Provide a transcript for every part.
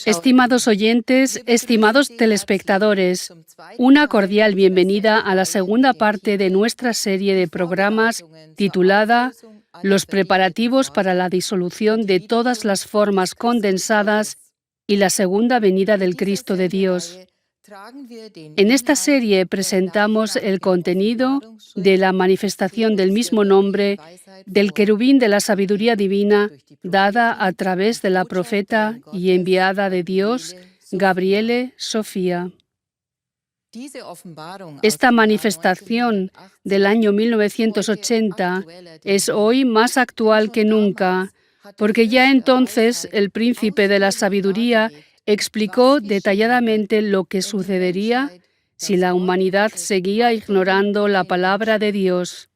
Estimados oyentes, estimados telespectadores, una cordial bienvenida a la segunda parte de nuestra serie de programas titulada Los preparativos para la disolución de todas las formas condensadas y la segunda venida del Cristo de Dios. En esta serie presentamos el contenido de la manifestación del mismo nombre del querubín de la sabiduría divina dada a través de la profeta y enviada de Dios, Gabriele Sofía. Esta manifestación del año 1980 es hoy más actual que nunca, porque ya entonces el príncipe de la sabiduría explicó detalladamente lo que sucedería si la humanidad seguía ignorando la palabra de Dios.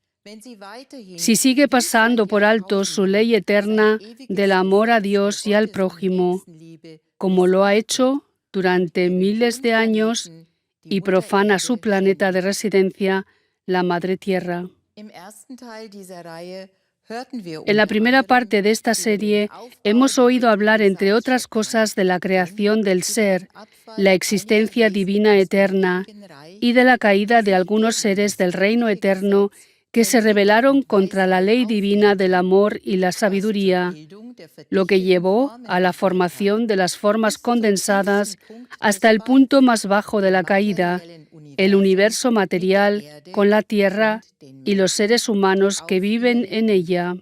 Si sigue pasando por alto su ley eterna del amor a Dios y al prójimo, como lo ha hecho durante miles de años, y profana su planeta de residencia, la Madre Tierra. En la primera parte de esta serie hemos oído hablar, entre otras cosas, de la creación del ser, la existencia divina eterna y de la caída de algunos seres del reino eterno que se rebelaron contra la ley divina del amor y la sabiduría, lo que llevó a la formación de las formas condensadas hasta el punto más bajo de la caída, el universo material con la Tierra y los seres humanos que viven en ella.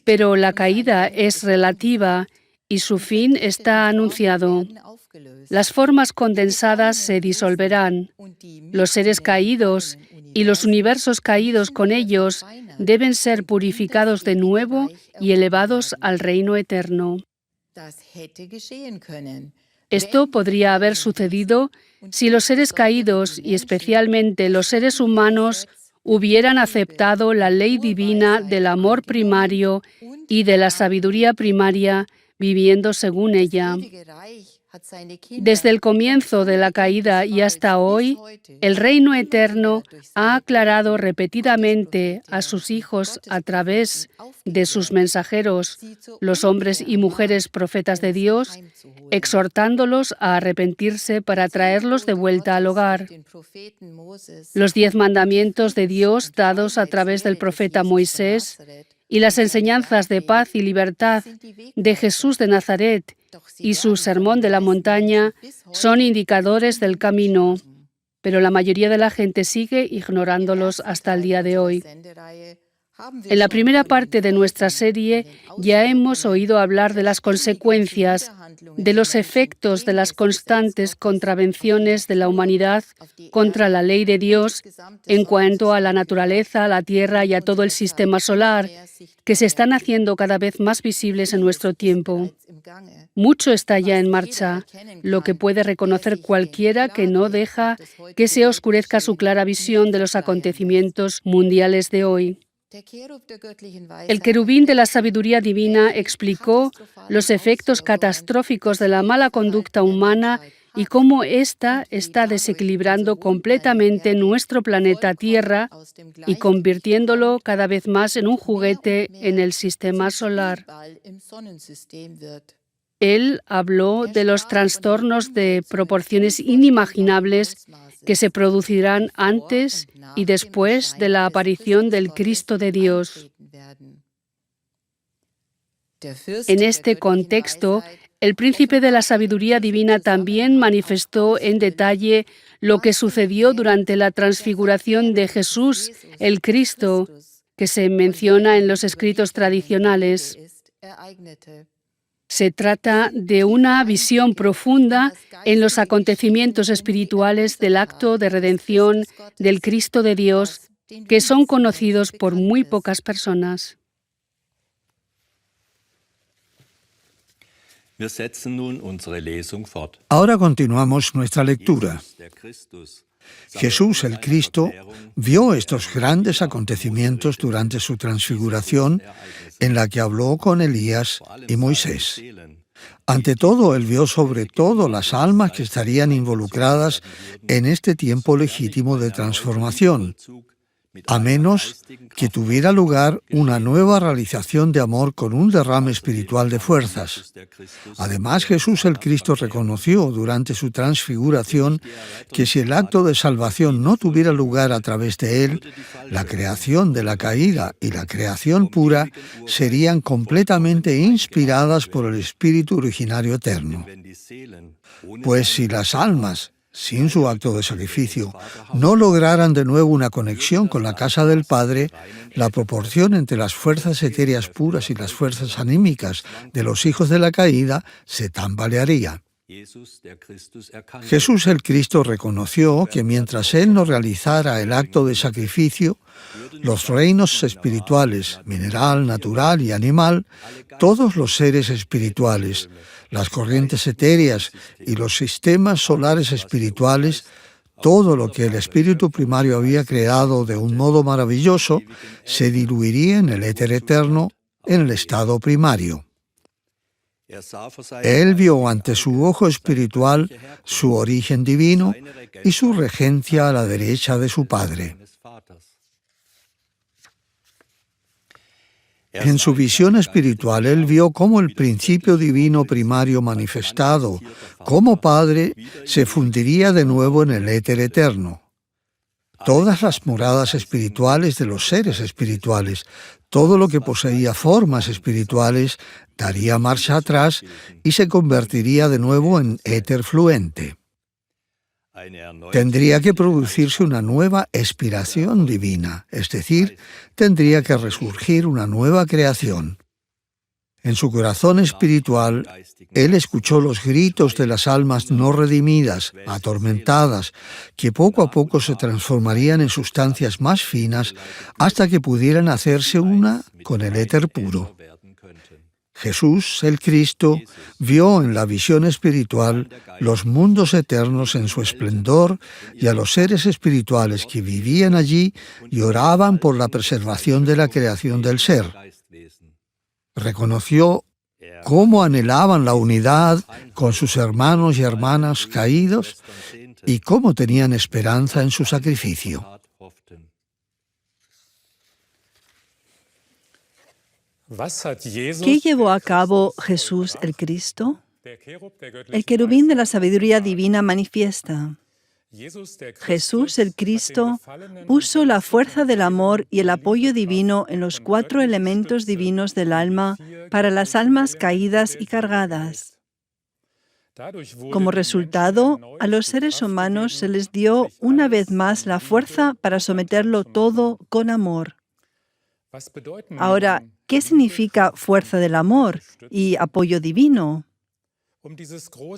Pero la caída es relativa y su fin está anunciado. Las formas condensadas se disolverán. Los seres caídos y los universos caídos con ellos deben ser purificados de nuevo y elevados al reino eterno. Esto podría haber sucedido si los seres caídos, y especialmente los seres humanos, hubieran aceptado la ley divina del amor primario y de la sabiduría primaria, viviendo según ella. Desde el comienzo de la caída y hasta hoy, el reino eterno ha aclarado repetidamente a sus hijos a través de sus mensajeros, los hombres y mujeres profetas de Dios, exhortándolos a arrepentirse para traerlos de vuelta al hogar. Los 10 mandamientos de Dios dados a través del profeta Moisés y las enseñanzas de paz y libertad de Jesús de Nazaret y su sermón de la montaña son indicadores del camino, pero la mayoría de la gente sigue ignorándolos hasta el día de hoy. En la primera parte de nuestra serie ya hemos oído hablar de las consecuencias, de los efectos de las constantes contravenciones de la humanidad contra la ley de Dios en cuanto a la naturaleza, a la Tierra y a todo el sistema solar, que se están haciendo cada vez más visibles en nuestro tiempo. Mucho está ya en marcha, lo que puede reconocer cualquiera que no deja que se oscurezca su clara visión de los acontecimientos mundiales de hoy. El querubín de la sabiduría divina explicó los efectos catastróficos de la mala conducta humana y cómo ésta está desequilibrando completamente nuestro planeta Tierra y convirtiéndolo cada vez más en un juguete en el sistema solar. Él habló de los trastornos de proporciones inimaginables que se producirán antes y después de la aparición del Cristo de Dios. En este contexto, el príncipe de la sabiduría divina también manifestó en detalle lo que sucedió durante la transfiguración de Jesús, el Cristo, que se menciona en los escritos tradicionales. Se trata de una visión profunda en los acontecimientos espirituales del acto de redención del Cristo de Dios, que son conocidos por muy pocas personas. Ahora continuamos nuestra lectura. Jesús, el Cristo, vio estos grandes acontecimientos durante su transfiguración, en la que habló con Elías y Moisés. Ante todo, él vio sobre todo las almas que estarían involucradas en este tiempo legítimo de transformación. a menos que tuviera lugar una nueva realización de amor con un derrame espiritual de fuerzas. Además, Jesús el Cristo reconoció durante su transfiguración que si el acto de salvación no tuviera lugar a través de él, la creación de la caída y la creación pura serían completamente inspiradas por el Espíritu originario eterno. Pues si las almas, sin su acto de sacrificio, no lograran de nuevo una conexión con la casa del Padre, la proporción entre las fuerzas etéreas puras y las fuerzas anímicas de los hijos de la caída se tambalearía. Jesús el Cristo reconoció que mientras Él no realizara el acto de sacrificio, los reinos espirituales, mineral, natural y animal, todos los seres espirituales, las corrientes etéreas y los sistemas solares espirituales, todo lo que el espíritu primario había creado de un modo maravilloso, se diluiría en el éter eterno, en el estado primario. Él vio ante su ojo espiritual su origen divino y su regencia a la derecha de su Padre. En su visión espiritual, él vio cómo el principio divino primario manifestado como Padre se fundiría de nuevo en el éter eterno. Todas las moradas espirituales de los seres espirituales, todo lo que poseía formas espirituales, daría marcha atrás y se convertiría de nuevo en éter fluente. Tendría que producirse una nueva expiración divina, es decir, tendría que resurgir una nueva creación. En su corazón espiritual, él escuchó los gritos de las almas no redimidas, atormentadas, que poco a poco se transformarían en sustancias más finas hasta que pudieran hacerse una con el éter puro. Jesús, el Cristo, vio en la visión espiritual los mundos eternos en su esplendor y a los seres espirituales que vivían allí y oraban por la preservación de la creación del ser. Reconoció cómo anhelaban la unidad con sus hermanos y hermanas caídos y cómo tenían esperanza en su sacrificio. ¿Qué llevó a cabo Jesús el Cristo? El querubín de la sabiduría divina manifiesta. Jesús el Cristo puso la fuerza del amor y el apoyo divino en los 4 elementos divinos del alma para las almas caídas y cargadas. Como resultado, a los seres humanos se les dio una vez más la fuerza para someterlo todo con amor. Ahora, ¿qué significa fuerza del amor y apoyo divino?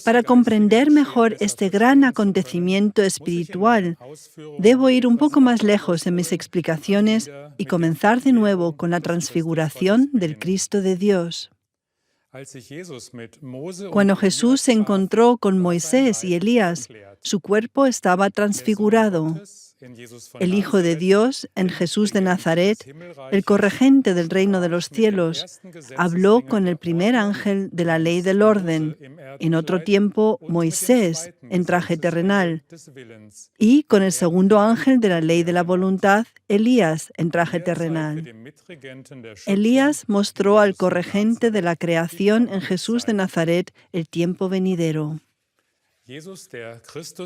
Para comprender mejor este gran acontecimiento espiritual, debo ir un poco más lejos en mis explicaciones y comenzar de nuevo con la transfiguración del Cristo de Dios. Cuando Jesús se encontró con Moisés y Elías, su cuerpo estaba transfigurado. El Hijo de Dios, en Jesús de Nazaret, el corregente del reino de los cielos, habló con el primer ángel de la ley del orden, en otro tiempo Moisés, en traje terrenal, y con el segundo ángel de la ley de la voluntad, Elías, en traje terrenal. Elías mostró al corregente de la creación en Jesús de Nazaret el tiempo venidero.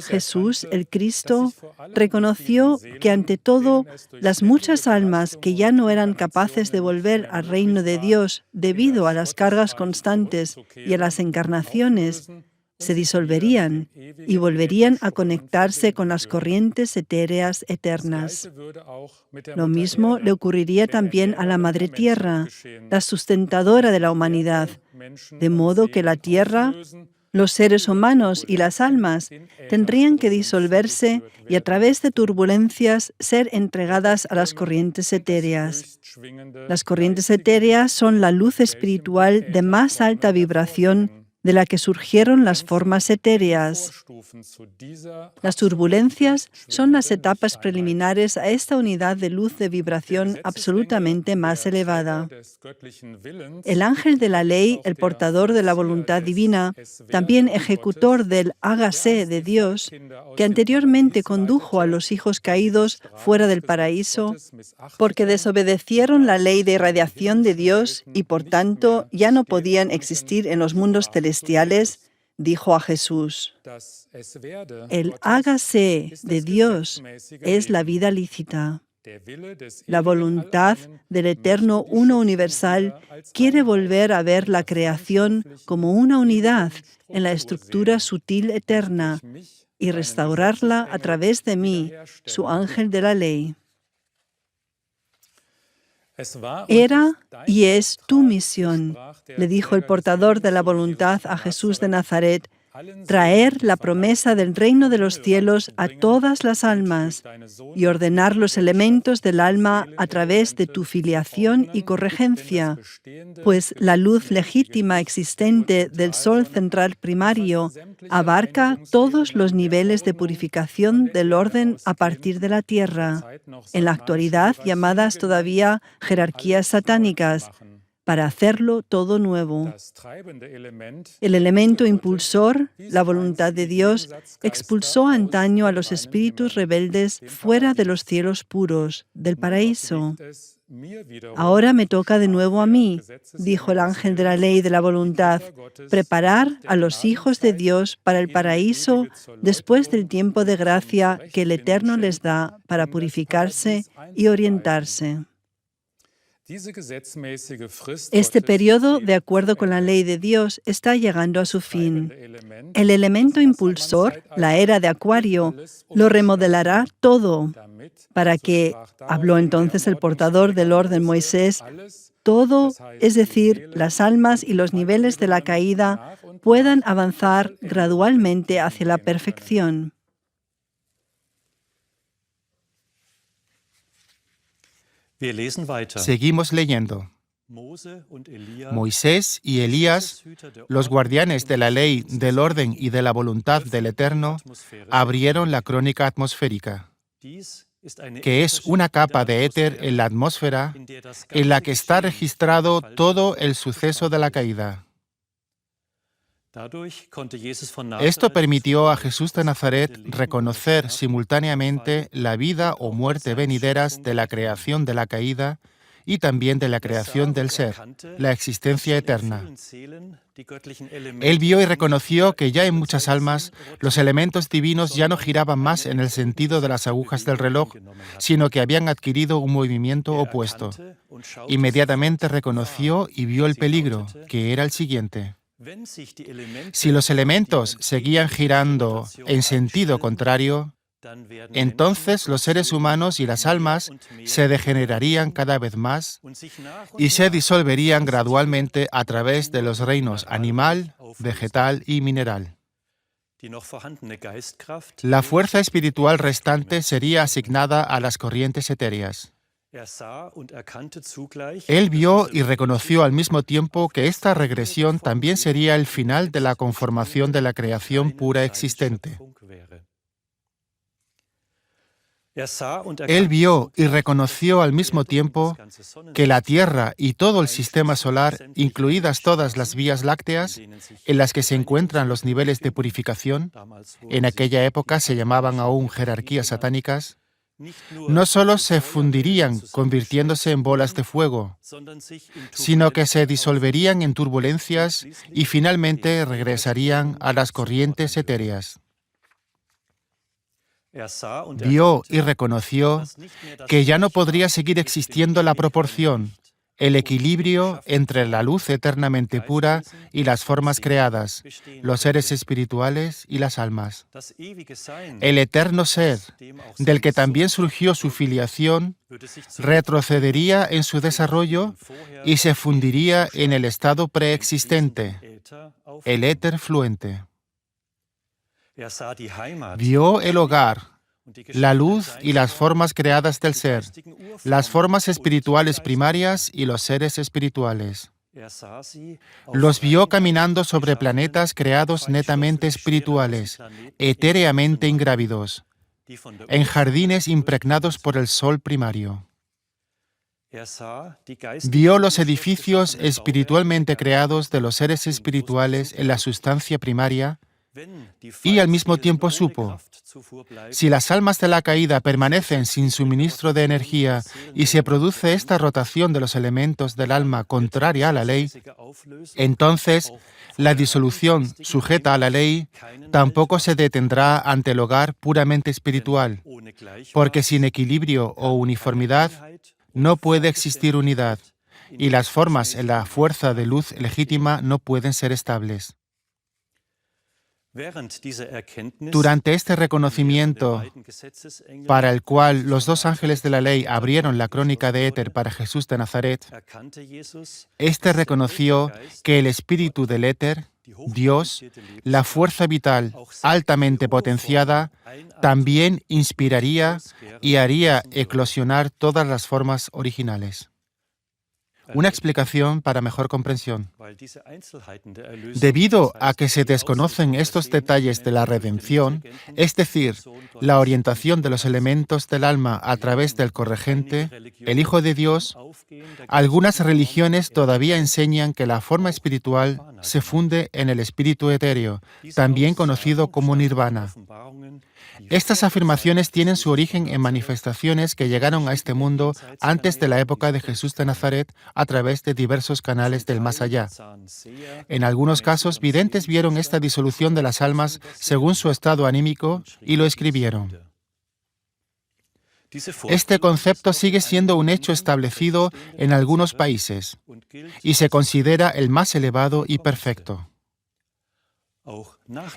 Jesús, el Cristo, reconoció que ante todo las muchas almas que ya no eran capaces de volver al reino de Dios debido a las cargas constantes y a las encarnaciones, se disolverían y volverían a conectarse con las corrientes etéreas eternas. Lo mismo le ocurriría también a la Madre Tierra, la sustentadora de la humanidad, de modo que la Tierra, los seres humanos y las almas tendrían que disolverse y a través de turbulencias ser entregadas a las corrientes etéreas. Las corrientes etéreas son la luz espiritual de más alta vibración de la que surgieron las formas etéreas. Las turbulencias son las etapas preliminares a esta unidad de luz de vibración absolutamente más elevada. El ángel de la ley, el portador de la voluntad divina, también ejecutor del hágase de Dios, que anteriormente condujo a los hijos caídos fuera del paraíso, porque desobedecieron la ley de irradiación de Dios y por tanto ya no podían existir en los mundos celestiales, dijo a Jesús: el hágase de Dios es la vida lícita. La voluntad del Eterno Uno Universal quiere volver a ver la creación como una unidad en la estructura sutil eterna y restaurarla a través de mí, su ángel de la ley. Era y es tu misión, le dijo el portador de la voluntad a Jesús de Nazaret, traer la promesa del reino de los cielos a todas las almas y ordenar los elementos del alma a través de tu filiación y corregencia, pues la luz legítima existente del Sol central primario abarca todos los niveles de purificación del orden a partir de la tierra, en la actualidad llamadas todavía jerarquías satánicas, para hacerlo todo nuevo. El elemento impulsor, la voluntad de Dios, expulsó antaño a los espíritus rebeldes fuera de los cielos puros, del paraíso. Ahora me toca de nuevo a mí, dijo el ángel de la ley y de la voluntad, preparar a los hijos de Dios para el paraíso después del tiempo de gracia que el Eterno les da para purificarse y orientarse. Este periodo, de acuerdo con la ley de Dios, está llegando a su fin. El elemento impulsor, la era de Acuario, lo remodelará todo, para que, habló entonces el portador del orden Moisés, todo, es decir, las almas y los niveles de la caída, puedan avanzar gradualmente hacia la perfección. Seguimos leyendo. Moisés y Elías, los guardianes de la ley, del orden y de la voluntad del Eterno, abrieron la crónica atmosférica, que es una capa de éter en la atmósfera en la que está registrado todo el suceso de la caída. Esto permitió a Jesús de Nazaret reconocer simultáneamente la vida o muerte venideras de la creación de la caída y también de la creación del ser, la existencia eterna. Él vio y reconoció que ya en muchas almas los elementos divinos ya no giraban más en el sentido de las agujas del reloj, sino que habían adquirido un movimiento opuesto. Inmediatamente reconoció y vio el peligro, que era el siguiente. Si los elementos seguían girando en sentido contrario, entonces los seres humanos y las almas se degenerarían cada vez más y se disolverían gradualmente a través de los reinos animal, vegetal y mineral. La fuerza espiritual restante sería asignada a las corrientes etéreas. Él vio y reconoció al mismo tiempo que esta regresión también sería el final de la conformación de la creación pura existente. Él vio y reconoció al mismo tiempo que la Tierra y todo el sistema solar, incluidas todas las vías lácteas, en las que se encuentran los niveles de purificación, en aquella época se llamaban aún jerarquías satánicas, no solo se fundirían convirtiéndose en bolas de fuego, sino que se disolverían en turbulencias y finalmente regresarían a las corrientes etéreas. Vio y reconoció que ya no podría seguir existiendo la proporción, el equilibrio entre la luz eternamente pura y las formas creadas, los seres espirituales y las almas. El eterno ser, del que también surgió su filiación, retrocedería en su desarrollo y se fundiría en el estado preexistente, el éter fluente. Vio el hogar, la luz y las formas creadas del ser, las formas espirituales primarias y los seres espirituales. Los vio caminando sobre planetas creados netamente espirituales, etéreamente ingrávidos, en jardines impregnados por el sol primario. Vio los edificios espiritualmente creados de los seres espirituales en la sustancia primaria y al mismo tiempo supo, si las almas de la caída permanecen sin suministro de energía y se produce esta rotación de los elementos del alma contraria a la ley, entonces la disolución sujeta a la ley tampoco se detendrá ante el hogar puramente espiritual, porque sin equilibrio o uniformidad no puede existir unidad, y las formas en la fuerza de luz legítima no pueden ser estables. Durante este reconocimiento, para el cual los dos ángeles de la ley abrieron la crónica de éter para Jesús de Nazaret, éste reconoció que el espíritu del éter, Dios, la fuerza vital altamente potenciada, también inspiraría y haría eclosionar todas las formas originales. Una explicación para mejor comprensión. Debido a que se desconocen estos detalles de la redención, es decir, la orientación de los elementos del alma a través del corregente, el Hijo de Dios, algunas religiones todavía enseñan que la forma espiritual se funde en el espíritu etéreo, también conocido como nirvana. Estas afirmaciones tienen su origen en manifestaciones que llegaron a este mundo antes de la época de Jesús de Nazaret a través de diversos canales del más allá. En algunos casos, videntes vieron esta disolución de las almas según su estado anímico y lo escribieron. Este concepto sigue siendo un hecho establecido en algunos países y se considera el más elevado y perfecto.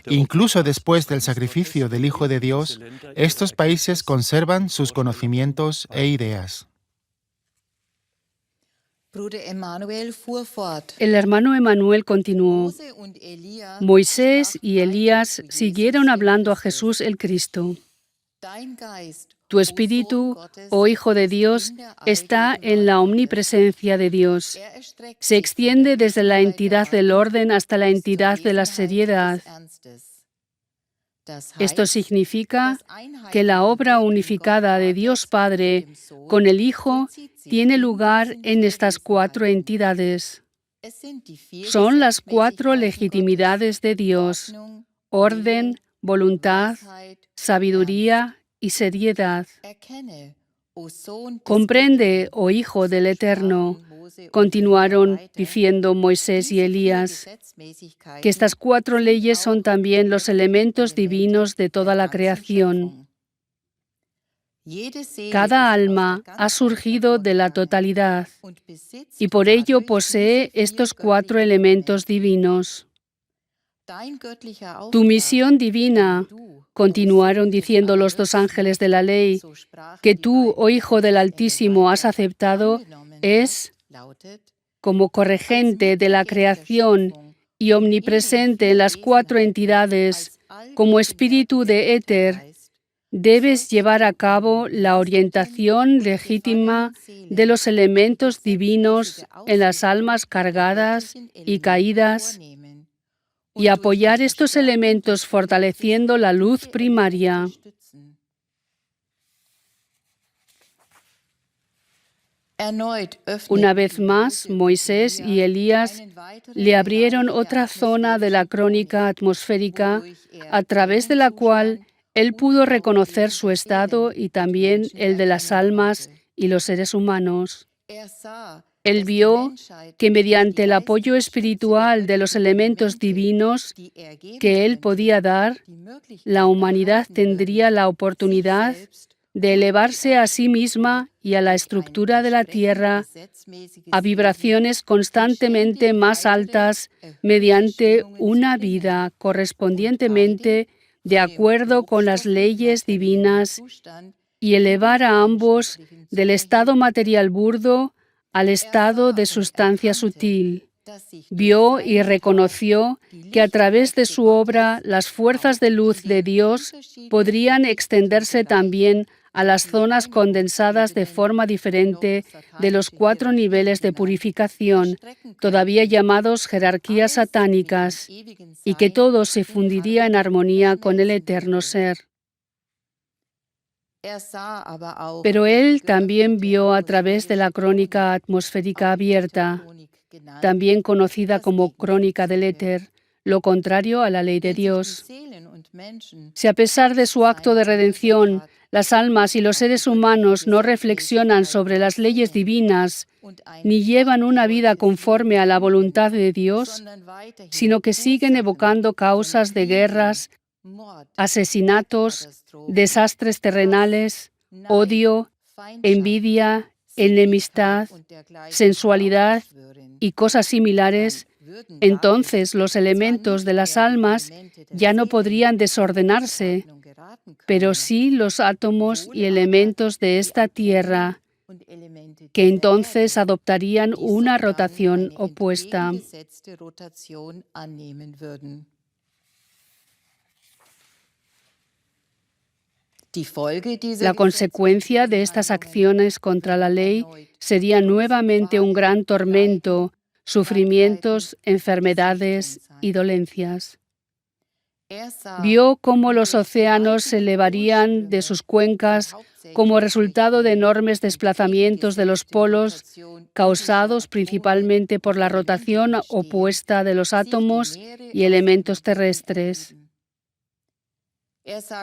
Incluso después del sacrificio del Hijo de Dios, estos países conservan sus conocimientos e ideas. El hermano Emanuel continuó: Moisés y Elías siguieron hablando a Jesús el Cristo. Tu espíritu, oh Hijo de Dios, está en la omnipresencia de Dios. Se extiende desde la entidad del orden hasta la entidad de la seriedad. Esto significa que la obra unificada de Dios Padre con el Hijo tiene lugar en estas cuatro entidades. Son las cuatro legitimidades de Dios: orden, voluntad, sabiduría y seriedad. Comprende, oh Hijo del Eterno, continuaron diciendo Moisés y Elías, que estas cuatro leyes son también los elementos divinos de toda la creación. Cada alma ha surgido de la totalidad y por ello posee estos cuatro elementos divinos. Tu misión divina, continuaron diciendo los dos ángeles de la ley, que tú, oh Hijo del Altísimo, has aceptado, es, como corregente de la creación y omnipresente en las cuatro entidades, como espíritu de éter, debes llevar a cabo la orientación legítima de los elementos divinos en las almas cargadas y caídas y apoyar estos elementos fortaleciendo la luz primaria. Una vez más, Moisés y Elías le abrieron otra zona de la crónica atmosférica a través de la cual él pudo reconocer su estado y también el de las almas y los seres humanos. Él vio que mediante el apoyo espiritual de los elementos divinos que él podía dar, la humanidad tendría la oportunidad de elevarse a sí misma y a la estructura de la Tierra a vibraciones constantemente más altas mediante una vida correspondientemente de acuerdo con las leyes divinas y elevar a ambos del estado material burdo al estado de sustancia sutil. Vio y reconoció que a través de su obra las fuerzas de luz de Dios podrían extenderse también a las zonas condensadas de forma diferente de los 4 niveles de purificación, todavía llamados jerarquías satánicas, y que todo se fundiría en armonía con el eterno ser. Pero él también vio a través de la crónica atmosférica abierta, también conocida como crónica del éter, lo contrario a la ley de Dios. Si a pesar de su acto de redención, las almas y los seres humanos no reflexionan sobre las leyes divinas, ni llevan una vida conforme a la voluntad de Dios, sino que siguen evocando causas de guerras, asesinatos, desastres terrenales, odio, envidia, enemistad, sensualidad y cosas similares, entonces los elementos de las almas ya no podrían desordenarse, pero sí los átomos y elementos de esta tierra, que entonces adoptarían una rotación opuesta. La consecuencia de estas acciones contra la ley sería nuevamente un gran tormento, sufrimientos, enfermedades y dolencias. Vio cómo los océanos se elevarían de sus cuencas como resultado de enormes desplazamientos de los polos, causados principalmente por la rotación opuesta de los átomos y elementos terrestres.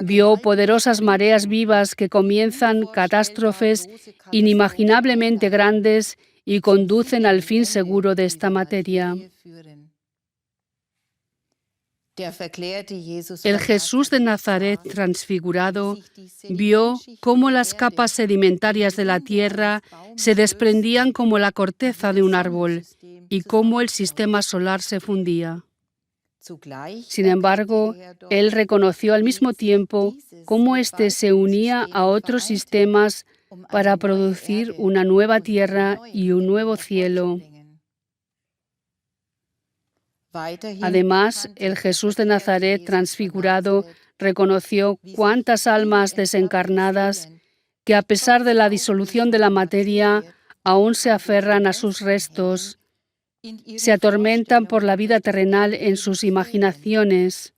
Vio poderosas mareas vivas que comienzan catástrofes inimaginablemente grandes y conducen al fin seguro de esta materia. El Jesús de Nazaret transfigurado vio cómo las capas sedimentarias de la tierra se desprendían como la corteza de un árbol y cómo el sistema solar se fundía. Sin embargo, él reconoció al mismo tiempo cómo éste se unía a otros sistemas para producir una nueva tierra y un nuevo cielo. Además, el Jesús de Nazaret transfigurado reconoció cuántas almas desencarnadas que, a pesar de la disolución de la materia, aún se aferran a sus restos, se atormentan por la vida terrenal en sus imaginaciones,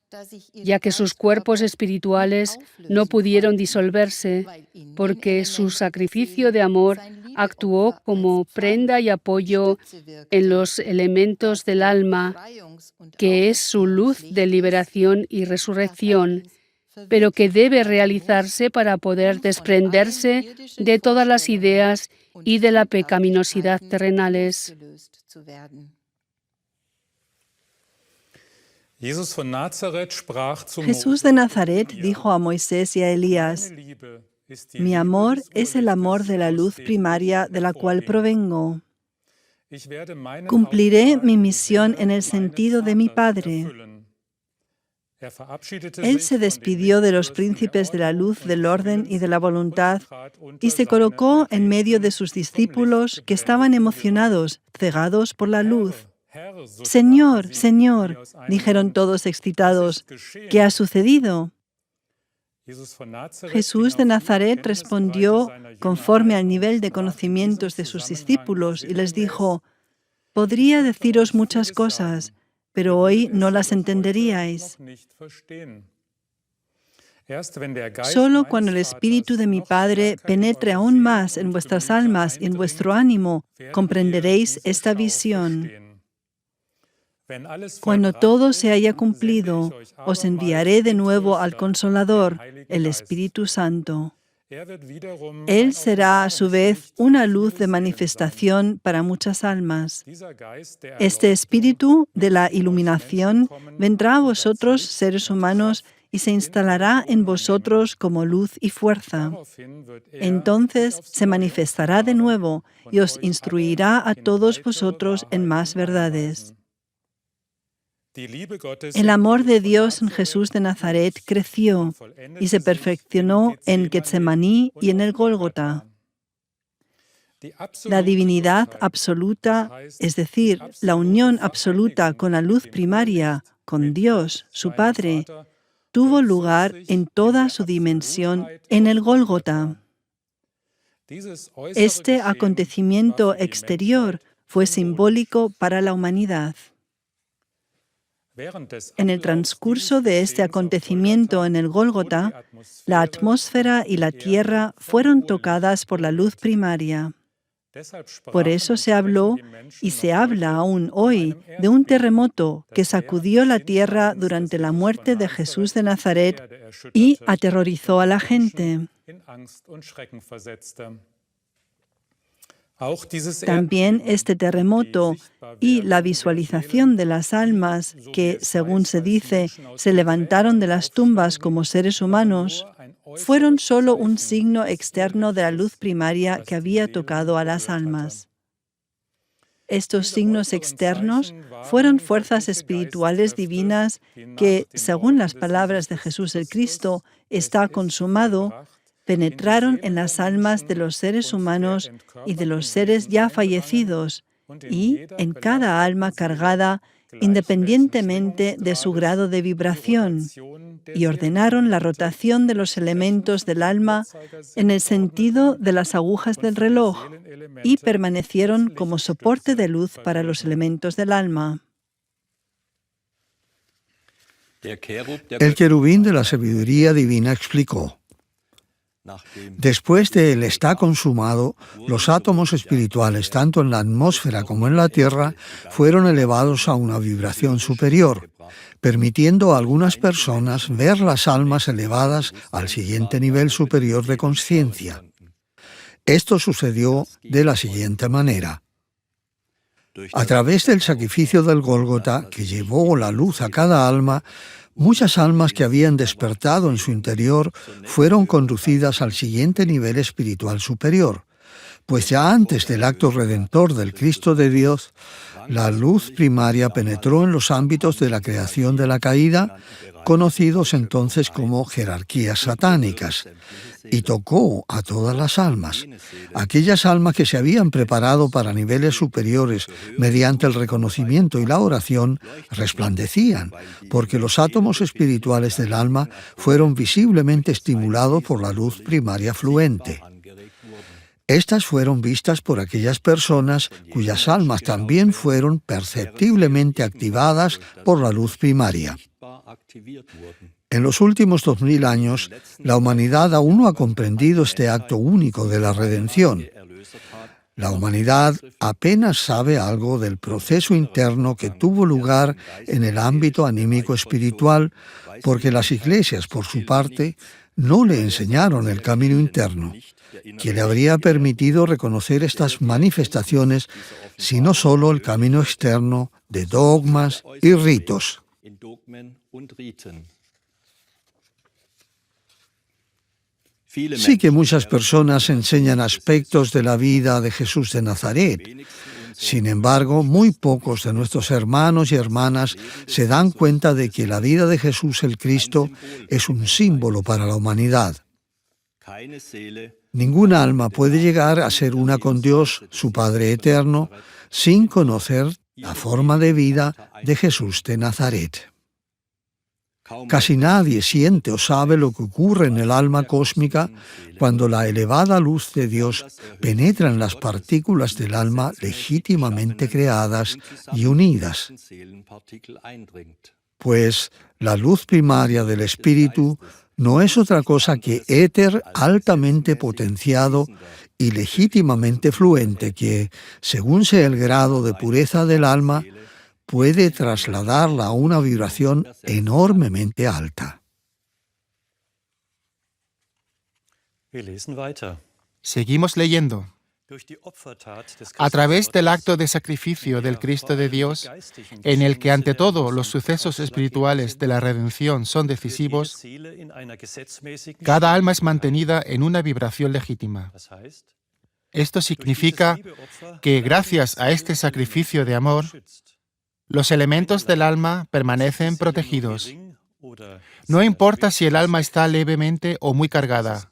ya que sus cuerpos espirituales no pudieron disolverse, porque su sacrificio de amor actuó como prenda y apoyo en los elementos del alma, que es su luz de liberación y resurrección, pero que debe realizarse para poder desprenderse de todas las ideas y de la pecaminosidad terrenales. Jesús de Nazaret dijo a Moisés y a Elías: «Mi amor es el amor de la luz primaria de la cual provengo. Cumpliré mi misión en el sentido de mi Padre». Él se despidió de los príncipes de la luz, del orden y de la voluntad y se colocó en medio de sus discípulos que estaban emocionados, cegados por la luz. «Señor, Señor», dijeron todos excitados, «¿qué ha sucedido?». Jesús de Nazaret respondió conforme al nivel de conocimientos de sus discípulos y les dijo: «Podría deciros muchas cosas, pero hoy no las entenderíais. Solo cuando el Espíritu de mi Padre penetre aún más en vuestras almas y en vuestro ánimo, comprenderéis esta visión. Cuando todo se haya cumplido, os enviaré de nuevo al Consolador, el Espíritu Santo. Él será a su vez una luz de manifestación para muchas almas. Este Espíritu de la iluminación vendrá a vosotros, seres humanos, y se instalará en vosotros como luz y fuerza. Entonces se manifestará de nuevo y os instruirá a todos vosotros en más verdades. El amor de Dios en Jesús de Nazaret creció y se perfeccionó en Getsemaní y en el Gólgota. La divinidad absoluta, es decir, la unión absoluta con la luz primaria, con Dios, su Padre, tuvo lugar en toda su dimensión en el Gólgota. Este acontecimiento exterior fue simbólico para la humanidad. En el transcurso de este acontecimiento en el Gólgota, la atmósfera y la tierra fueron tocadas por la luz primaria. Por eso se habló, y se habla aún hoy, de un terremoto que sacudió la tierra durante la muerte de Jesús de Nazaret y aterrorizó a la gente. También este terremoto y la visualización de las almas que, según se dice, se levantaron de las tumbas como seres humanos, fueron solo un signo externo de la luz primaria que había tocado a las almas. Estos signos externos fueron fuerzas espirituales divinas que, según las palabras de Jesús el Cristo, está consumado, penetraron en las almas de los seres humanos y de los seres ya fallecidos, y en cada alma cargada, independientemente de su grado de vibración, y ordenaron la rotación de los elementos del alma en el sentido de las agujas del reloj, y permanecieron como soporte de luz para los elementos del alma. El querubín de la sabiduría divina explicó: después de él está consumado, los átomos espirituales, tanto en la atmósfera como en la tierra, fueron elevados a una vibración superior, permitiendo a algunas personas ver las almas elevadas al siguiente nivel superior de conciencia. Esto sucedió de la siguiente manera. A través del sacrificio del Gólgota, que llevó la luz a cada alma, muchas almas que habían despertado en su interior fueron conducidas al siguiente nivel espiritual superior, pues ya antes del acto redentor del Cristo de Dios, la luz primaria penetró en los ámbitos de la creación de la caída, conocidos entonces como jerarquías satánicas, y tocó a todas las almas. Aquellas almas que se habían preparado para niveles superiores mediante el reconocimiento y la oración resplandecían, porque los átomos espirituales del alma fueron visiblemente estimulados por la luz primaria fluente. Estas fueron vistas por aquellas personas cuyas almas también fueron perceptiblemente activadas por la luz primaria. En los últimos 2000 años, la humanidad aún no ha comprendido este acto único de la redención. La humanidad apenas sabe algo del proceso interno que tuvo lugar en el ámbito anímico espiritual, porque las iglesias, por su parte, no le enseñaron el camino interno, que le habría permitido reconocer estas manifestaciones, sino solo el camino externo de dogmas y ritos. Sí que muchas personas enseñan aspectos de la vida de Jesús de Nazaret. Sin embargo, muy pocos de nuestros hermanos y hermanas se dan cuenta de que la vida de Jesús el Cristo es un símbolo para la humanidad. Ninguna alma puede llegar a ser una con Dios, su Padre eterno, sin conocer la forma de vida de Jesús de Nazaret. Casi nadie siente o sabe lo que ocurre en el alma cósmica cuando la elevada luz de Dios penetra en las partículas del alma legítimamente creadas y unidas. Pues la luz primaria del Espíritu no es otra cosa que éter altamente potenciado y legítimamente fluente que, según sea el grado de pureza del alma, puede trasladarla a una vibración enormemente alta. Seguimos leyendo. A través del acto de sacrificio del Cristo de Dios, en el que ante todo los sucesos espirituales de la redención son decisivos, cada alma es mantenida en una vibración legítima. Esto significa que gracias a este sacrificio de amor, los elementos del alma permanecen protegidos. No importa si el alma está levemente o muy cargada.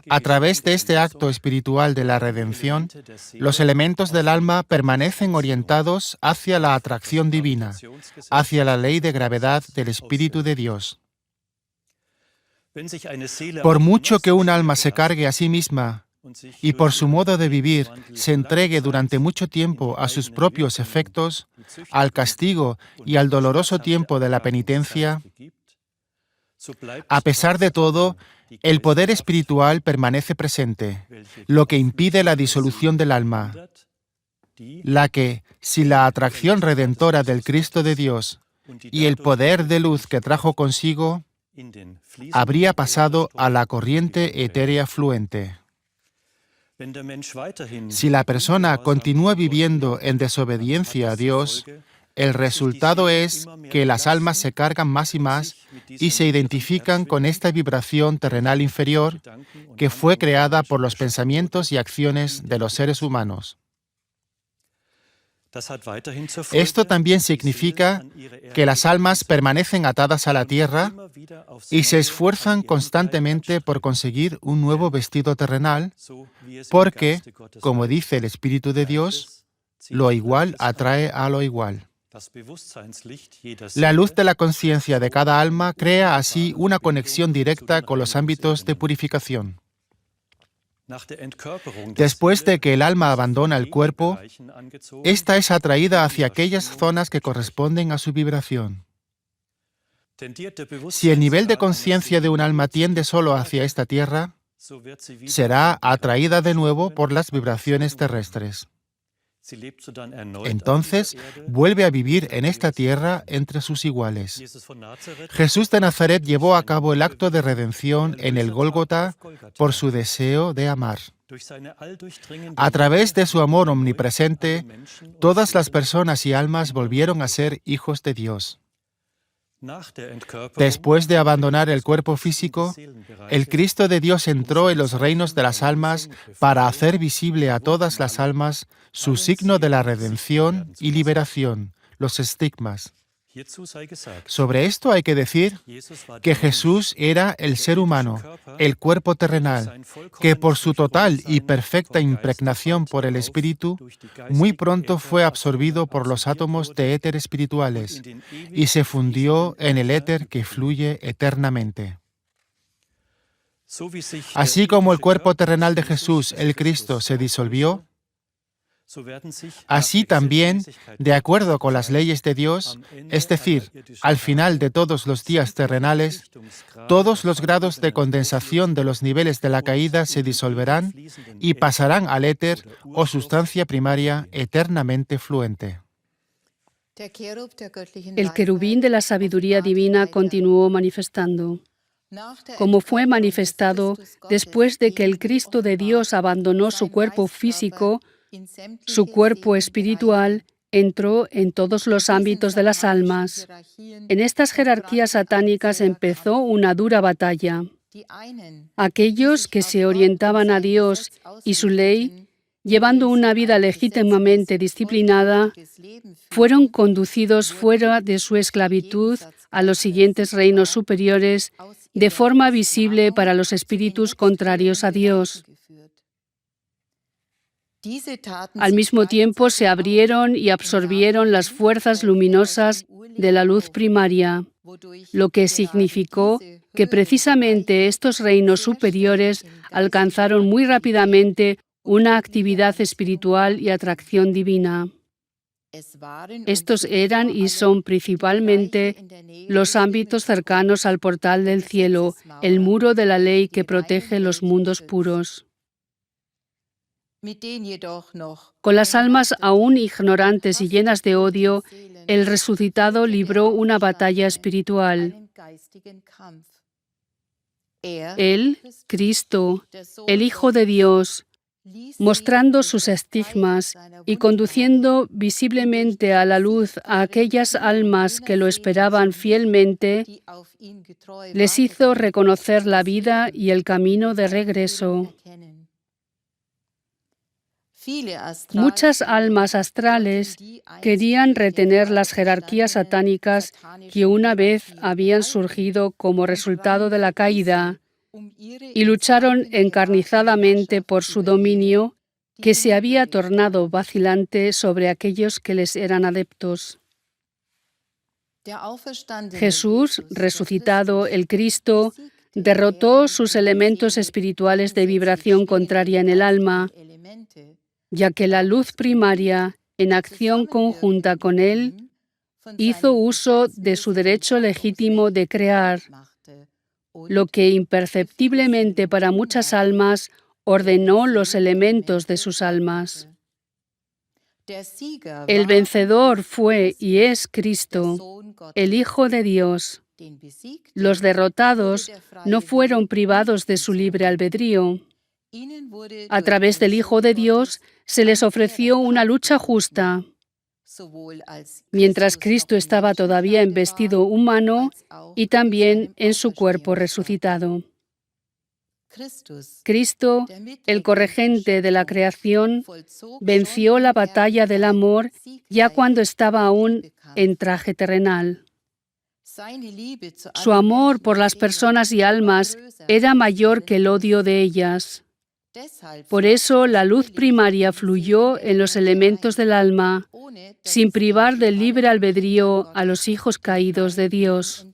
A través de este acto espiritual de la redención, los elementos del alma permanecen orientados hacia la atracción divina, hacia la ley de gravedad del Espíritu de Dios. Por mucho que un alma se cargue a sí misma y por su modo de vivir se entregue durante mucho tiempo a sus propios efectos, al castigo y al doloroso tiempo de la penitencia, a pesar de todo, el poder espiritual permanece presente, lo que impide la disolución del alma, la que, si la atracción redentora del Cristo de Dios y el poder de luz que trajo consigo, habría pasado a la corriente etérea fluente. Si la persona continúa viviendo en desobediencia a Dios, el resultado es que las almas se cargan más y más y se identifican con esta vibración terrenal inferior que fue creada por los pensamientos y acciones de los seres humanos. Esto también significa que las almas permanecen atadas a la tierra y se esfuerzan constantemente por conseguir un nuevo vestido terrenal, porque, como dice el Espíritu de Dios, lo igual atrae a lo igual. La luz de la conciencia de cada alma crea así una conexión directa con los ámbitos de purificación. Después de que el alma abandona el cuerpo, ésta es atraída hacia aquellas zonas que corresponden a su vibración. Si el nivel de conciencia de un alma tiende solo hacia esta tierra, será atraída de nuevo por las vibraciones terrestres. Entonces, vuelve a vivir en esta tierra entre sus iguales. Jesús de Nazaret llevó a cabo el acto de redención en el Gólgota por su deseo de amar. A través de su amor omnipresente, todas las personas y almas volvieron a ser hijos de Dios. Después de abandonar el cuerpo físico, el Cristo de Dios entró en los reinos de las almas para hacer visible a todas las almas su signo de la redención y liberación, los estigmas. Sobre esto hay que decir que Jesús era el ser humano, el cuerpo terrenal, que por su total y perfecta impregnación por el Espíritu, muy pronto fue absorbido por los átomos de éter espirituales y se fundió en el éter que fluye eternamente. Así como el cuerpo terrenal de Jesús, el Cristo, se disolvió, así también, de acuerdo con las leyes de Dios, es decir, al final de todos los días terrenales, todos los grados de condensación de los niveles de la caída se disolverán y pasarán al éter o sustancia primaria eternamente fluente. El querubín de la sabiduría divina continuó manifestando. Como fue manifestado después de que el Cristo de Dios abandonó su cuerpo físico, su cuerpo espiritual entró en todos los ámbitos de las almas. En estas jerarquías satánicas empezó una dura batalla. Aquellos que se orientaban a Dios y su ley, llevando una vida legítimamente disciplinada, fueron conducidos fuera de su esclavitud a los siguientes reinos superiores de forma visible para los espíritus contrarios a Dios. Al mismo tiempo se abrieron y absorbieron las fuerzas luminosas de la luz primaria, lo que significó que precisamente estos reinos superiores alcanzaron muy rápidamente una actividad espiritual y atracción divina. Estos eran y son principalmente los ámbitos cercanos al portal del cielo, el muro de la ley que protege los mundos puros. Con las almas aún ignorantes y llenas de odio, el resucitado libró una batalla espiritual. Él, Cristo, el Hijo de Dios, mostrando sus estigmas y conduciendo visiblemente a la luz a aquellas almas que lo esperaban fielmente, les hizo reconocer la vida y el camino de regreso. Muchas almas astrales querían retener las jerarquías satánicas que una vez habían surgido como resultado de la caída y lucharon encarnizadamente por su dominio, que se había tornado vacilante sobre aquellos que les eran adeptos. Jesús, resucitado, el Cristo, derrotó sus elementos espirituales de vibración contraria en el alma, ya que la luz primaria, en acción conjunta con él, hizo uso de su derecho legítimo de crear, lo que imperceptiblemente para muchas almas ordenó los elementos de sus almas. El vencedor fue y es Cristo, el Hijo de Dios. Los derrotados no fueron privados de su libre albedrío. A través del Hijo de Dios se les ofreció una lucha justa. Mientras Cristo estaba todavía en vestido humano y también en su cuerpo resucitado. Cristo, el corregente de la creación, venció la batalla del amor ya cuando estaba aún en traje terrenal. Su amor por las personas y almas era mayor que el odio de ellas. Por eso la luz primaria fluyó en los elementos del alma, sin privar del libre albedrío a los hijos caídos de Dios.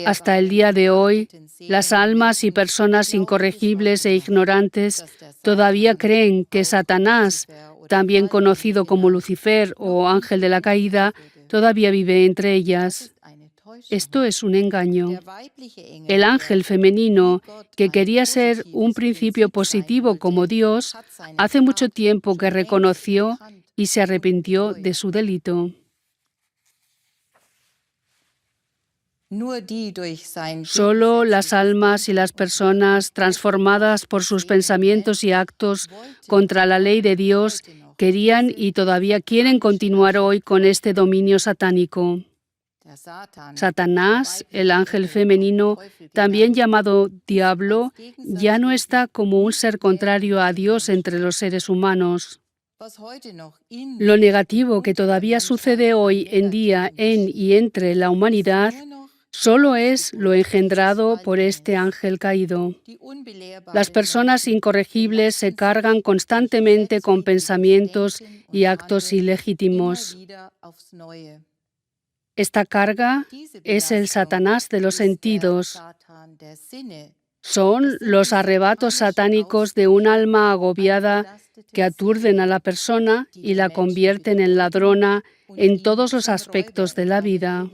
Hasta el día de hoy, las almas y personas incorregibles e ignorantes todavía creen que Satanás, también conocido como Lucifer o ángel de la caída, todavía vive entre ellas. Esto es un engaño. El ángel femenino, que quería ser un principio positivo como Dios, hace mucho tiempo que reconoció y se arrepintió de su delito. Solo las almas y las personas transformadas por sus pensamientos y actos contra la ley de Dios querían y todavía quieren continuar hoy con este dominio satánico. Satanás, el ángel femenino, también llamado diablo, ya no está como un ser contrario a Dios entre los seres humanos. Lo negativo que todavía sucede hoy en día en y entre la humanidad solo es lo engendrado por este ángel caído. Las personas incorregibles se cargan constantemente con pensamientos y actos ilegítimos. Esta carga es el Satanás de los sentidos. Son los arrebatos satánicos de un alma agobiada que aturden a la persona y la convierten en ladrona en todos los aspectos de la vida.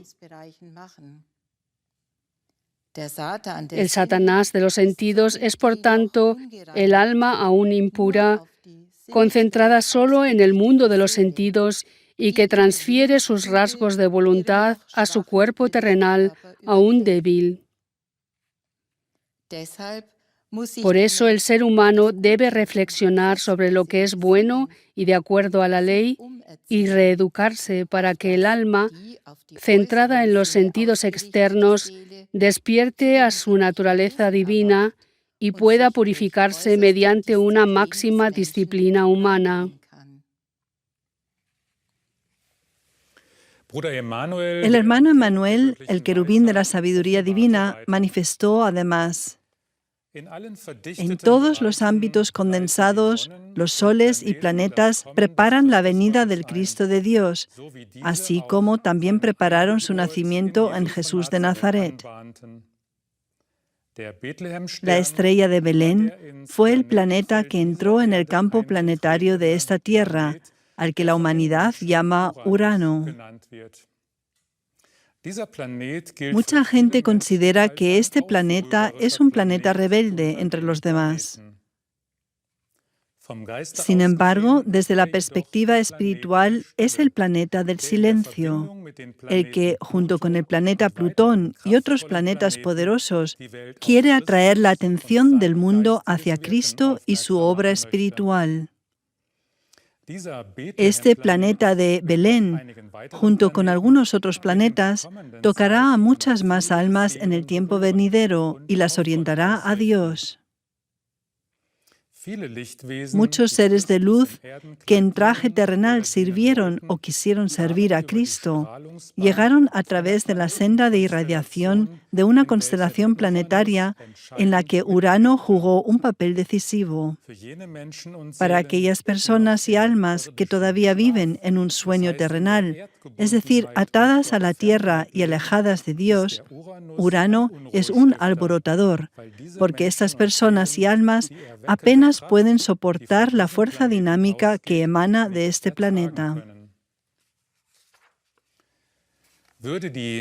El Satanás de los sentidos es, por tanto, el alma aún impura, concentrada solo en el mundo de los sentidos y que transfiere sus rasgos de voluntad a su cuerpo terrenal aún débil. Por eso el ser humano debe reflexionar sobre lo que es bueno y de acuerdo a la ley y reeducarse para que el alma, centrada en los sentidos externos, despierte a su naturaleza divina y pueda purificarse mediante una máxima disciplina humana. El hermano Emmanuel, el querubín de la sabiduría divina, manifestó además: en todos los ámbitos condensados, los soles y planetas preparan la venida del Cristo de Dios, así como también prepararon su nacimiento en Jesús de Nazaret. La estrella de Belén fue el planeta que entró en el campo planetario de esta Tierra, al que la humanidad llama Urano. Mucha gente considera que este planeta es un planeta rebelde entre los demás. Sin embargo, desde la perspectiva espiritual, es el planeta del silencio, el que, junto con el planeta Plutón y otros planetas poderosos, quiere atraer la atención del mundo hacia Cristo y su obra espiritual. Este planeta de Belén, junto con algunos otros planetas, tocará a muchas más almas en el tiempo venidero y las orientará a Dios. Muchos seres de luz que en traje terrenal sirvieron o quisieron servir a Cristo llegaron a través de la senda de irradiación de una constelación planetaria en la que Urano jugó un papel decisivo. Para aquellas personas y almas que todavía viven en un sueño terrenal, es decir, atadas a la Tierra y alejadas de Dios, Urano es un alborotador, porque estas personas y almas apenas pueden soportar la fuerza dinámica que emana de este planeta.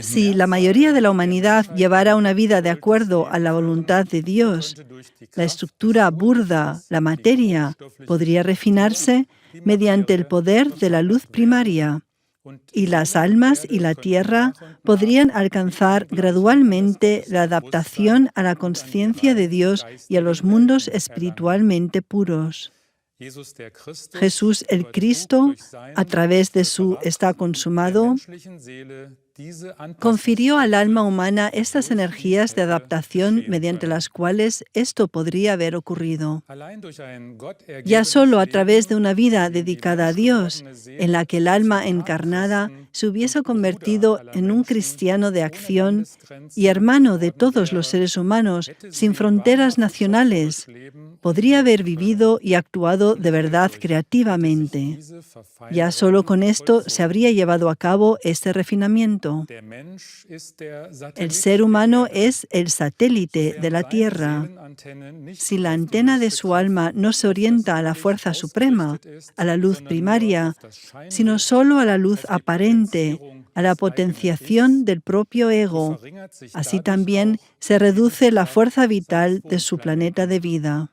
Si la mayoría de la humanidad llevara una vida de acuerdo a la voluntad de Dios, la estructura burda, la materia, podría refinarse mediante el poder de la luz primaria, y las almas y la tierra podrían alcanzar gradualmente la adaptación a la conciencia de Dios y a los mundos espiritualmente puros. Jesús el Cristo, a través de su está consumado, confirió al alma humana estas energías de adaptación mediante las cuales esto podría haber ocurrido. Ya solo a través de una vida dedicada a Dios, en la que el alma encarnada se hubiese convertido en un cristiano de acción y hermano de todos los seres humanos, sin fronteras nacionales, podría haber vivido y actuado de verdad creativamente. Ya solo con esto se habría llevado a cabo este refinamiento. El ser humano es el satélite de la Tierra. Si la antena de su alma no se orienta a la fuerza suprema, a la luz primaria, sino solo a la luz aparente, a la potenciación del propio ego, así también se reduce la fuerza vital de su planeta de vida.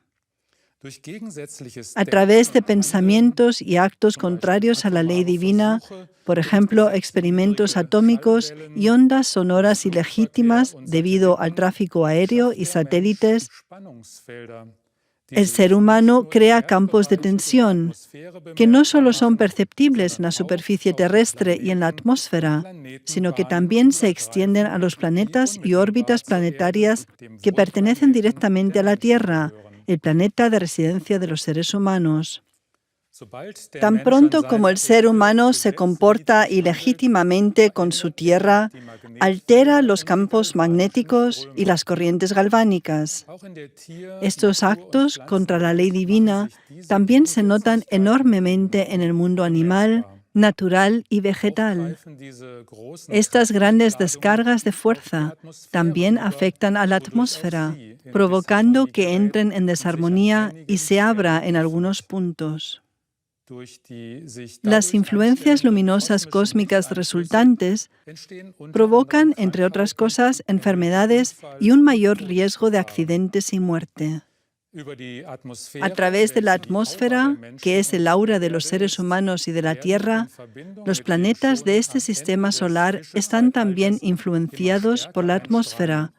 A través de pensamientos y actos contrarios a la ley divina, por ejemplo, experimentos atómicos y ondas sonoras ilegítimas debido al tráfico aéreo y satélites, el ser humano crea campos de tensión que no solo son perceptibles en la superficie terrestre y en la atmósfera, sino que también se extienden a los planetas y órbitas planetarias que pertenecen directamente a la Tierra, el planeta de residencia de los seres humanos. Tan pronto como el ser humano se comporta ilegítimamente con su tierra, altera los campos magnéticos y las corrientes galvánicas. Estos actos contra la ley divina también se notan enormemente en el mundo animal, natural y vegetal. Estas grandes descargas de fuerza también afectan a la atmósfera, provocando que entren en desarmonía y se abra en algunos puntos. Las influencias luminosas cósmicas resultantes provocan, entre otras cosas, enfermedades y un mayor riesgo de accidentes y muerte. A través de la atmósfera, que es el aura de los seres humanos y de la Tierra, los planetas de este sistema solar están también influenciados por la atmósfera,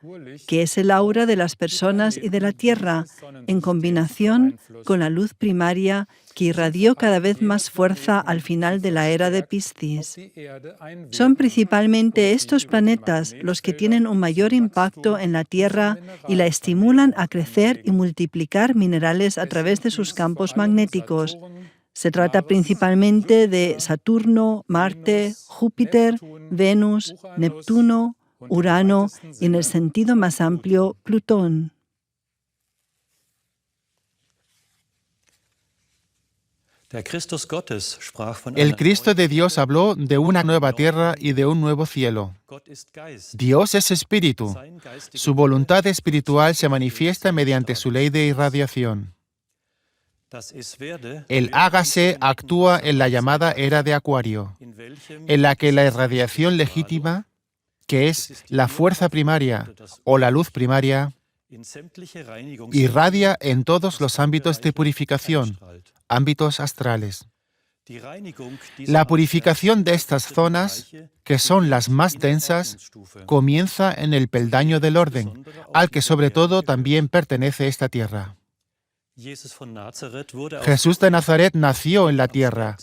que es el aura de las personas y de la Tierra, en combinación con la luz primaria que irradió cada vez más fuerza al final de la era de Piscis. Son principalmente estos planetas los que tienen un mayor impacto en la Tierra y la estimulan a crecer y multiplicar minerales a través de sus campos magnéticos. Se trata principalmente de Saturno, Marte, Júpiter, Venus, Neptuno, Urano y, en el sentido más amplio, Plutón. El Cristo de Dios habló de una nueva tierra y de un nuevo cielo. Dios es espíritu. Su voluntad espiritual se manifiesta mediante su ley de irradiación. El hágase actúa en la llamada era de Acuario, en la que la irradiación legítima, que es la fuerza primaria o la luz primaria, irradia en todos los ámbitos de purificación, ámbitos astrales. La purificación de estas zonas, que son las más densas, comienza en el peldaño del orden, al que sobre todo también pertenece esta tierra. Jesús de Nazaret nació en la tierra,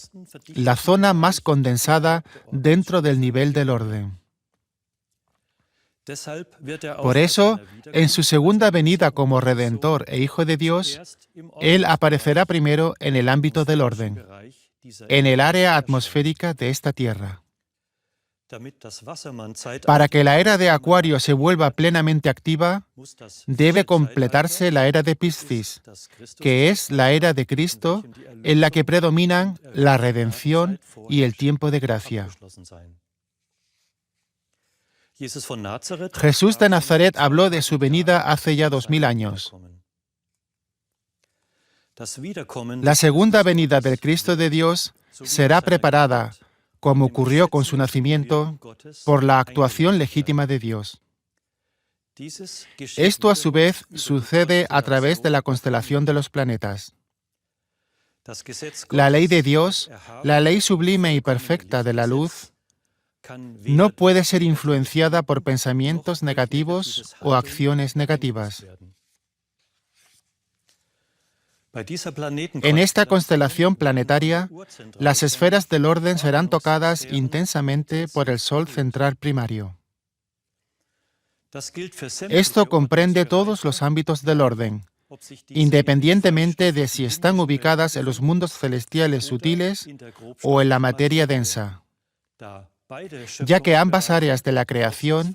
la zona más condensada dentro del nivel del orden. Por eso, en su segunda venida como Redentor e Hijo de Dios, Él aparecerá primero en el ámbito del orden, en el área atmosférica de esta Tierra. Para que la era de Acuario se vuelva plenamente activa, debe completarse la era de Piscis, que es la era de Cristo en la que predominan la redención y el tiempo de gracia. Jesús de Nazaret habló de su venida hace ya 2000 años. La segunda venida del Cristo de Dios será preparada, como ocurrió con su nacimiento, por la actuación legítima de Dios. Esto, a su vez, sucede a través de la constelación de los planetas. La ley de Dios, la ley sublime y perfecta de la luz, no puede ser influenciada por pensamientos negativos o acciones negativas. En esta constelación planetaria, las esferas del orden serán tocadas intensamente por el Sol central primario. Esto comprende todos los ámbitos del orden, independientemente de si están ubicadas en los mundos celestiales sutiles o en la materia densa, ya que ambas áreas de la creación,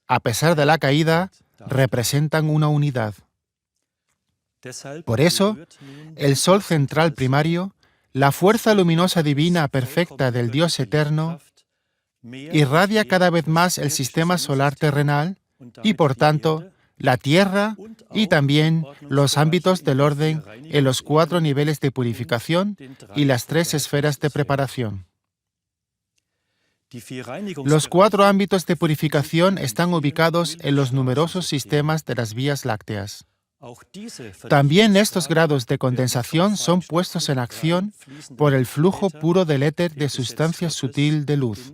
a pesar de la caída, representan una unidad. Por eso, el Sol central primario, la fuerza luminosa divina perfecta del Dios eterno, irradia cada vez más el sistema solar terrenal y, por tanto, la Tierra y también los ámbitos del orden en los 4 niveles de purificación y las 3 esferas de preparación. Los 4 ámbitos de purificación están ubicados en los numerosos sistemas de las vías lácteas. También estos grados de condensación son puestos en acción por el flujo puro del éter de sustancia sutil de luz,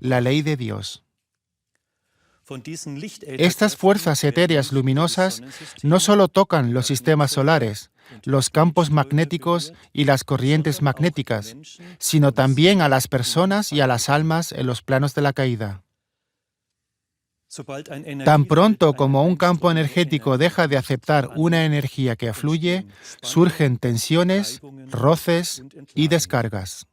la ley de Dios. Estas fuerzas etéreas luminosas no solo tocan los sistemas solares, los campos magnéticos y las corrientes magnéticas, sino también a las personas y a las almas en los planos de la caída. Tan pronto como un campo energético deja de aceptar una energía que afluye, surgen tensiones, roces y descargas.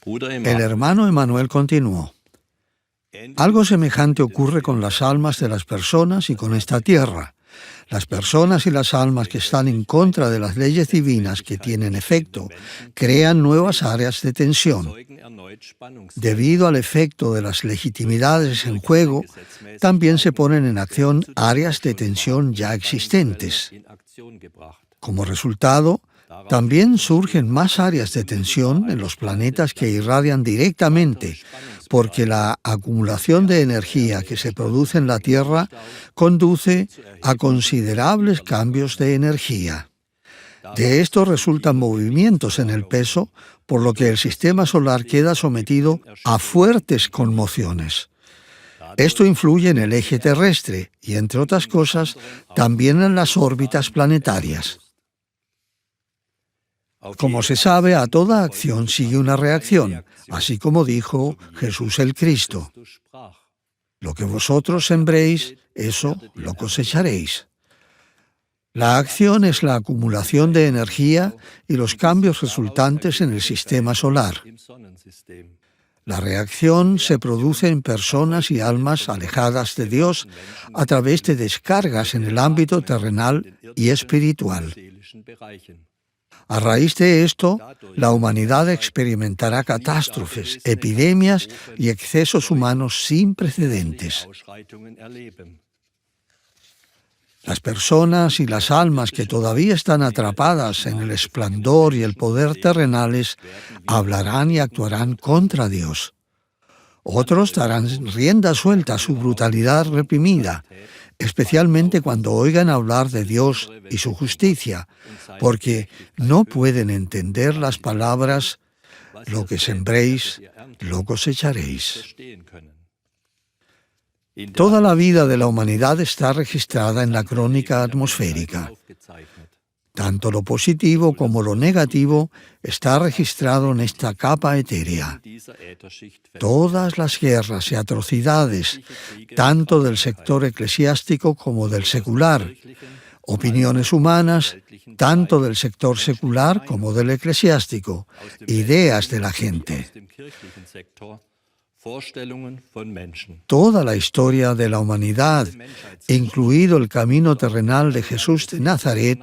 El hermano Emanuel continuó. Algo semejante ocurre con las almas de las personas y con esta tierra. Las personas y las almas que están en contra de las leyes divinas que tienen efecto, crean nuevas áreas de tensión. Debido al efecto de las legitimidades en juego, también se ponen en acción áreas de tensión ya existentes. Como resultado, también surgen más áreas de tensión en los planetas que irradian directamente, porque la acumulación de energía que se produce en la Tierra conduce a considerables cambios de energía. De esto resultan movimientos en el peso, por lo que el sistema solar queda sometido a fuertes conmociones. Esto influye en el eje terrestre y, entre otras cosas, también en las órbitas planetarias. Como se sabe, a toda acción sigue una reacción, así como dijo Jesús el Cristo. Lo que vosotros sembréis, eso lo cosecharéis. La acción es la acumulación de energía y los cambios resultantes en el sistema solar. La reacción se produce en personas y almas alejadas de Dios a través de descargas en el ámbito terrenal y espiritual. A raíz de esto, la humanidad experimentará catástrofes, epidemias y excesos humanos sin precedentes. Las personas y las almas que todavía están atrapadas en el esplendor y el poder terrenales hablarán y actuarán contra Dios. Otros darán rienda suelta a su brutalidad reprimida, especialmente cuando oigan hablar de Dios y su justicia, porque no pueden entender las palabras «lo que sembréis, lo cosecharéis». Toda la vida de la humanidad está registrada en la crónica atmosférica. Tanto lo positivo como lo negativo está registrado en esta capa etérea. Todas las guerras y atrocidades, tanto del sector eclesiástico como del secular, opiniones humanas, tanto del sector secular como del eclesiástico, ideas de la gente. Toda la historia de la humanidad, incluido el camino terrenal de Jesús de Nazaret,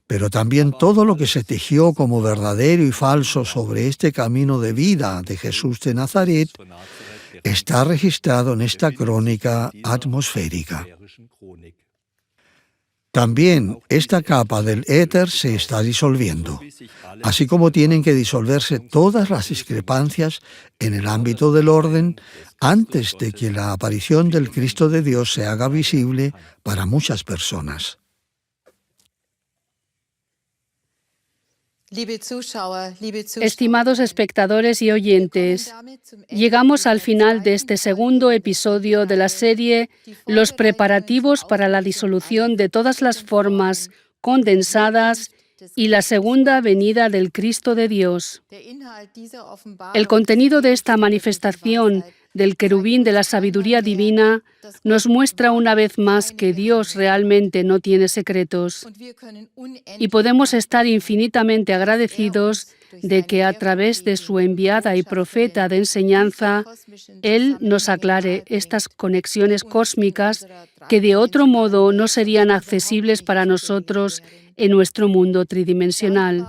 pero también todo lo que se tejió como verdadero y falso sobre este camino de vida de Jesús de Nazaret, está registrado en esta crónica atmosférica. También esta capa del éter se está disolviendo, así como tienen que disolverse todas las discrepancias en el ámbito del orden antes de que la aparición del Cristo de Dios se haga visible para muchas personas. Estimados espectadores y oyentes, llegamos al final de este segundo episodio de la serie Los preparativos para la disolución de todas las formas condensadas y la segunda venida del Cristo de Dios. El contenido de esta manifestación del querubín de la sabiduría divina nos muestra una vez más que Dios realmente no tiene secretos y podemos estar infinitamente agradecidos de que a través de su enviada y profeta de enseñanza, Él nos aclare estas conexiones cósmicas que de otro modo no serían accesibles para nosotros en nuestro mundo tridimensional.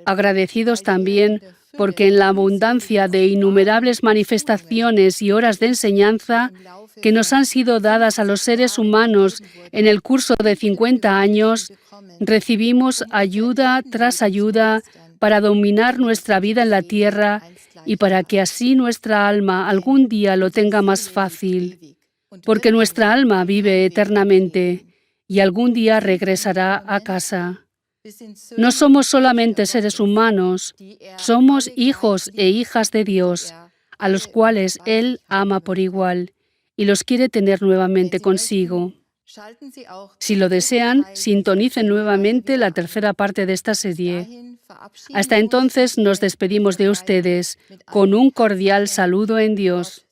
Agradecidos también porque en la abundancia de innumerables manifestaciones y horas de enseñanza que nos han sido dadas a los seres humanos en el curso de 50 años, recibimos ayuda tras ayuda para dominar nuestra vida en la tierra y para que así nuestra alma algún día lo tenga más fácil, porque nuestra alma vive eternamente y algún día regresará a casa. No somos solamente seres humanos, somos hijos e hijas de Dios, a los cuales Él ama por igual y los quiere tener nuevamente consigo. Si lo desean, sintonicen nuevamente la tercera parte de esta serie. Hasta entonces nos despedimos de ustedes con un cordial saludo en Dios.